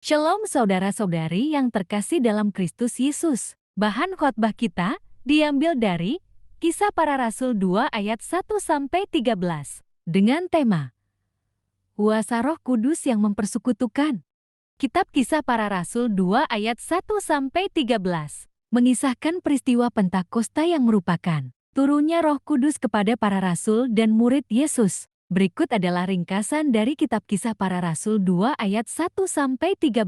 Shalom saudara-saudari yang terkasih dalam Kristus Yesus. Bahan khotbah kita diambil dari Kisah Para Rasul 2 ayat 1-13 dengan tema Kuasa Roh Kudus yang mempersekutukan. Kitab Kisah Para Rasul 2 ayat 1-13 mengisahkan peristiwa Pentakosta yang merupakan turunnya Roh Kudus kepada para rasul dan murid Yesus. Berikut adalah ringkasan dari Kitab Kisah Para Rasul 2 ayat 1-13.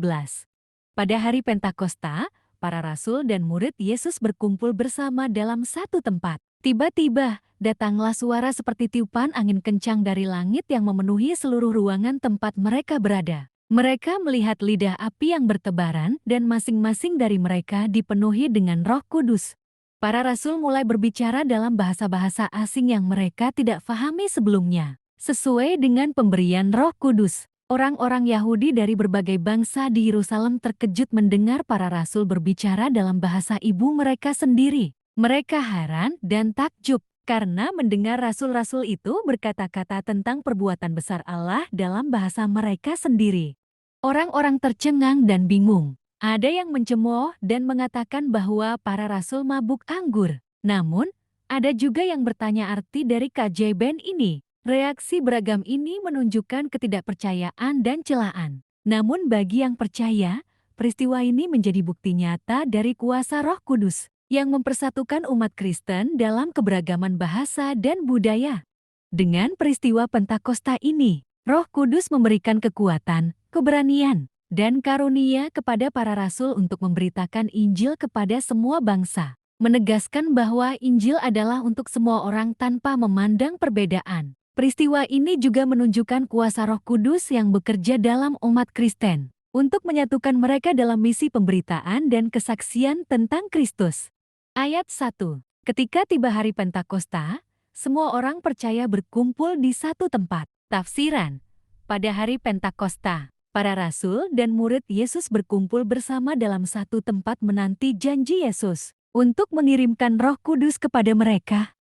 Pada hari Pentakosta, para rasul dan murid Yesus berkumpul bersama dalam satu tempat. Tiba-tiba, datanglah suara seperti tiupan angin kencang dari langit yang memenuhi seluruh ruangan tempat mereka berada. Mereka melihat lidah api yang bertebaran dan masing-masing dari mereka dipenuhi dengan Roh Kudus. Para rasul mulai berbicara dalam bahasa-bahasa asing yang mereka tidak fahami sebelumnya. Sesuai dengan pemberian Roh Kudus, orang-orang Yahudi dari berbagai bangsa di Yerusalem terkejut mendengar para rasul berbicara dalam bahasa ibu mereka sendiri. Mereka heran dan takjub karena mendengar rasul-rasul itu berkata-kata tentang perbuatan besar Allah dalam bahasa mereka sendiri. Orang-orang tercengang dan bingung. Ada yang mencemooh dan mengatakan bahwa para rasul mabuk anggur. Namun, ada juga yang bertanya arti dari keajaiban ini. Reaksi beragam ini menunjukkan ketidakpercayaan dan celaan. Namun bagi yang percaya, peristiwa ini menjadi bukti nyata dari kuasa Roh Kudus yang mempersatukan umat Kristen dalam keberagaman bahasa dan budaya. Dengan peristiwa Pentakosta ini, Roh Kudus memberikan kekuatan, keberanian, dan karunia kepada para rasul untuk memberitakan Injil kepada semua bangsa, menegaskan bahwa Injil adalah untuk semua orang tanpa memandang perbedaan. Peristiwa ini juga menunjukkan kuasa Roh Kudus yang bekerja dalam umat Kristen untuk menyatukan mereka dalam misi pemberitaan dan kesaksian tentang Kristus. Ayat 1. Ketika tiba hari Pentakosta, semua orang percaya berkumpul di satu tempat. Tafsiran. Pada hari Pentakosta, para rasul dan murid Yesus berkumpul bersama dalam satu tempat menanti janji Yesus untuk mengirimkan Roh Kudus kepada mereka.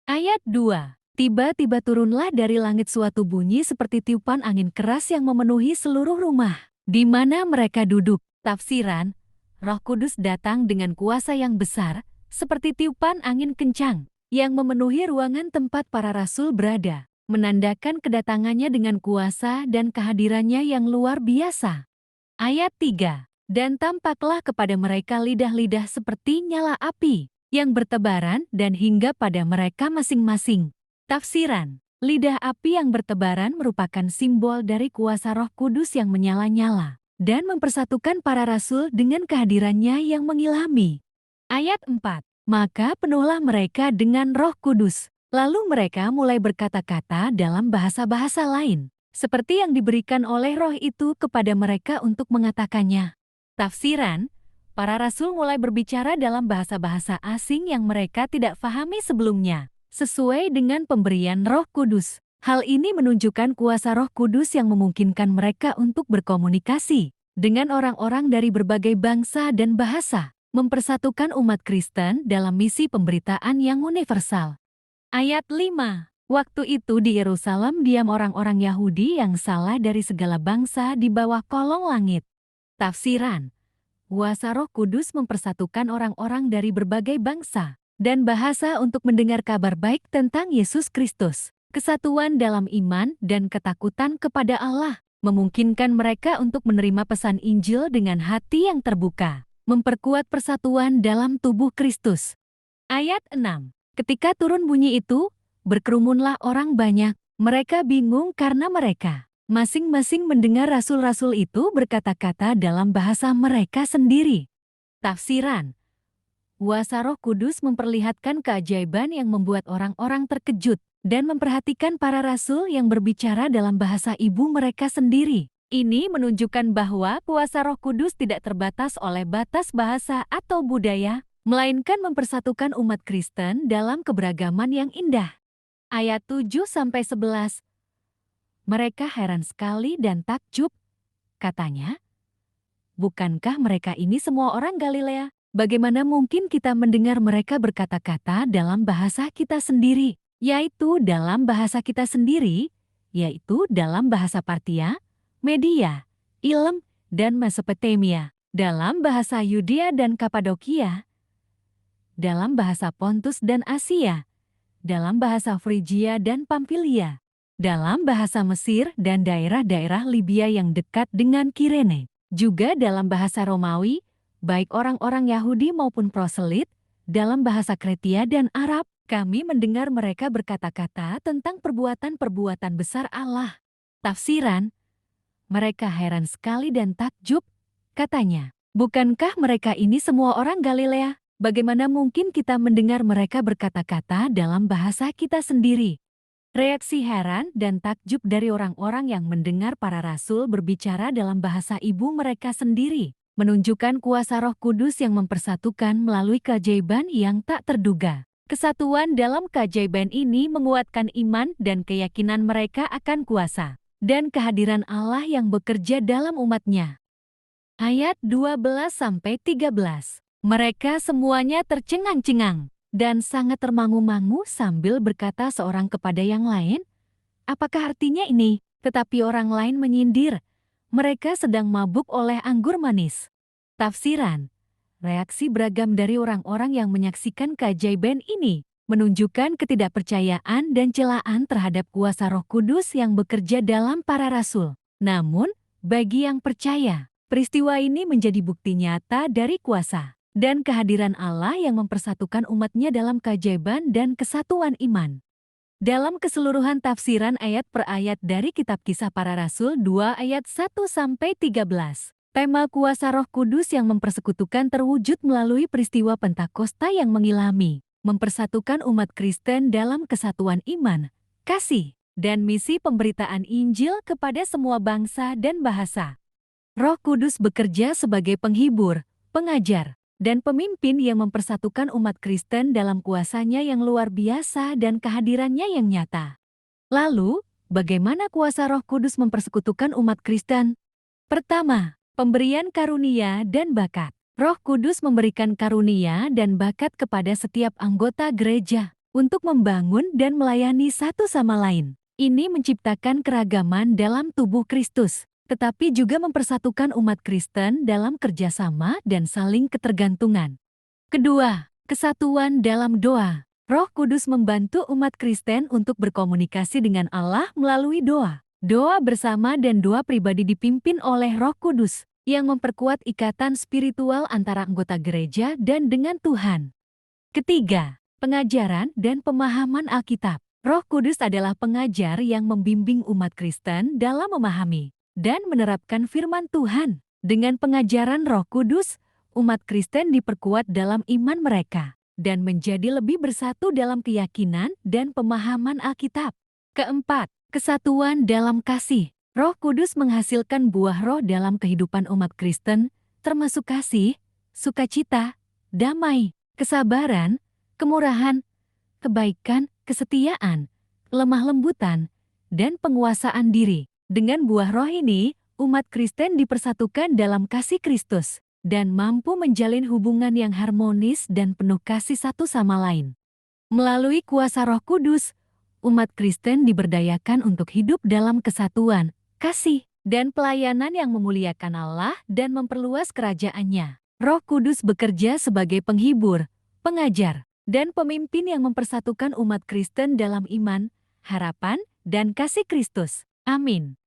Ayat 2. Tiba-tiba turunlah dari langit suatu bunyi seperti tiupan angin keras yang memenuhi seluruh rumah di mana mereka duduk. Tafsiran, Roh Kudus datang dengan kuasa yang besar, seperti tiupan angin kencang, yang memenuhi ruangan tempat para rasul berada, menandakan kedatangannya dengan kuasa dan kehadirannya yang luar biasa. Ayat 3. Dan tampaklah kepada mereka lidah-lidah seperti nyala api, yang bertebaran dan hingga pada mereka masing-masing. Tafsiran, lidah api yang bertebaran merupakan simbol dari kuasa Roh Kudus yang menyala-nyala dan mempersatukan para rasul dengan kehadirannya yang mengilhami. Ayat 4. Maka penuhlah mereka dengan Roh Kudus, lalu mereka mulai berkata-kata dalam bahasa-bahasa lain, seperti yang diberikan oleh Roh itu kepada mereka untuk mengatakannya. Tafsiran, para rasul mulai berbicara dalam bahasa-bahasa asing yang mereka tidak fahami sebelumnya. Sesuai dengan pemberian Roh Kudus. Hal ini menunjukkan kuasa Roh Kudus yang memungkinkan mereka untuk berkomunikasi dengan orang-orang dari berbagai bangsa dan bahasa, mempersatukan umat Kristen dalam misi pemberitaan yang universal. Ayat 5. Waktu itu di Yerusalem diam orang-orang Yahudi yang salah dari segala bangsa di bawah kolong langit. Tafsiran, kuasa Roh Kudus mempersatukan orang-orang dari berbagai bangsa dan bahasa untuk mendengar kabar baik tentang Yesus Kristus. Kesatuan dalam iman dan ketakutan kepada Allah memungkinkan mereka untuk menerima pesan Injil dengan hati yang terbuka, memperkuat persatuan dalam tubuh Kristus. Ayat 6. Ketika turun bunyi itu, berkerumunlah orang banyak. Mereka bingung karena mereka masing-masing mendengar rasul-rasul itu berkata-kata dalam bahasa mereka sendiri. Tafsiran, kuasa Roh Kudus memperlihatkan keajaiban yang membuat orang-orang terkejut dan memperhatikan para rasul yang berbicara dalam bahasa ibu mereka sendiri. Ini menunjukkan bahwa kuasa Roh Kudus tidak terbatas oleh batas bahasa atau budaya, melainkan mempersatukan umat Kristen dalam keberagaman yang indah. Ayat 7-11. Mereka heran sekali dan takjub. Katanya, bukankah mereka ini semua orang Galilea? Bagaimana mungkin kita mendengar mereka berkata-kata dalam bahasa kita sendiri, yaitu dalam bahasa kita sendiri, yaitu dalam bahasa Partia, Media, Elam, dan Mesopotamia, dalam bahasa Yudea dan Kapadokia, dalam bahasa Pontus dan Asia, dalam bahasa Frigia dan Pamfilia, dalam bahasa Mesir dan daerah-daerah Libya yang dekat dengan Kirene, juga dalam bahasa Romawi, baik orang-orang Yahudi maupun proselit, dalam bahasa Kretia dan Arab. Kami mendengar mereka berkata-kata tentang perbuatan-perbuatan besar Allah. Tafsiran, mereka heran sekali dan takjub, katanya. Bukankah mereka ini semua orang Galilea? Bagaimana mungkin kita mendengar mereka berkata-kata dalam bahasa kita sendiri? Reaksi heran dan takjub dari orang-orang yang mendengar para rasul berbicara dalam bahasa ibu mereka sendiri, menunjukkan kuasa Roh Kudus yang mempersatukan melalui keajaiban yang tak terduga. Kesatuan dalam keajaiban ini menguatkan iman dan keyakinan mereka akan kuasa dan kehadiran Allah yang bekerja dalam umatnya. Ayat 12-13. Mereka semuanya tercengang-cengang dan sangat termangu-mangu sambil berkata seorang kepada yang lain, "Apakah artinya ini?" Tetapi orang lain menyindir, "Mereka sedang mabuk oleh anggur manis." Tafsiran, reaksi beragam dari orang-orang yang menyaksikan keajaiban ini menunjukkan ketidakpercayaan dan celaan terhadap kuasa Roh Kudus yang bekerja dalam para rasul. Namun, bagi yang percaya, peristiwa ini menjadi bukti nyata dari kuasa dan kehadiran Allah yang mempersatukan umatnya dalam keajaiban dan kesatuan iman. Dalam keseluruhan tafsiran ayat per ayat dari Kitab Kisah Para Rasul 2 ayat 1-13, tema kuasa Roh Kudus yang mempersekutukan terwujud melalui peristiwa Pentakosta yang mengilhami, mempersatukan umat Kristen dalam kesatuan iman, kasih, dan misi pemberitaan Injil kepada semua bangsa dan bahasa. Roh Kudus bekerja sebagai penghibur, pengajar, dan pemimpin yang mempersatukan umat Kristen dalam kuasanya yang luar biasa dan kehadirannya yang nyata. Lalu, bagaimana kuasa Roh Kudus mempersekutukan umat Kristen? Pertama, pemberian karunia dan bakat. Roh Kudus memberikan karunia dan bakat kepada setiap anggota gereja untuk membangun dan melayani satu sama lain. Ini menciptakan keragaman dalam tubuh Kristus, tetapi juga mempersatukan umat Kristen dalam kerjasama dan saling ketergantungan. Kedua, kesatuan dalam doa. Roh Kudus membantu umat Kristen untuk berkomunikasi dengan Allah melalui doa. Doa bersama dan doa pribadi dipimpin oleh Roh Kudus yang memperkuat ikatan spiritual antara anggota gereja dan dengan Tuhan. Ketiga, pengajaran dan pemahaman Alkitab. Roh Kudus adalah pengajar yang membimbing umat Kristen dalam memahami dan menerapkan firman Tuhan. Dengan pengajaran Roh Kudus, umat Kristen diperkuat dalam iman mereka dan menjadi lebih bersatu dalam keyakinan dan pemahaman Alkitab. Keempat, kesatuan dalam kasih. Roh Kudus menghasilkan buah roh dalam kehidupan umat Kristen, termasuk kasih, sukacita, damai, kesabaran, kemurahan, kebaikan, kesetiaan, lemah lembutan, dan penguasaan diri. Dengan buah roh ini, umat Kristen dipersatukan dalam kasih Kristus dan mampu menjalin hubungan yang harmonis dan penuh kasih satu sama lain. Melalui kuasa Roh Kudus, umat Kristen diberdayakan untuk hidup dalam kesatuan, kasih, dan pelayanan yang memuliakan Allah dan memperluas kerajaannya. Roh Kudus bekerja sebagai penghibur, pengajar, dan pemimpin yang mempersatukan umat Kristen dalam iman, harapan, dan kasih Kristus. Amin.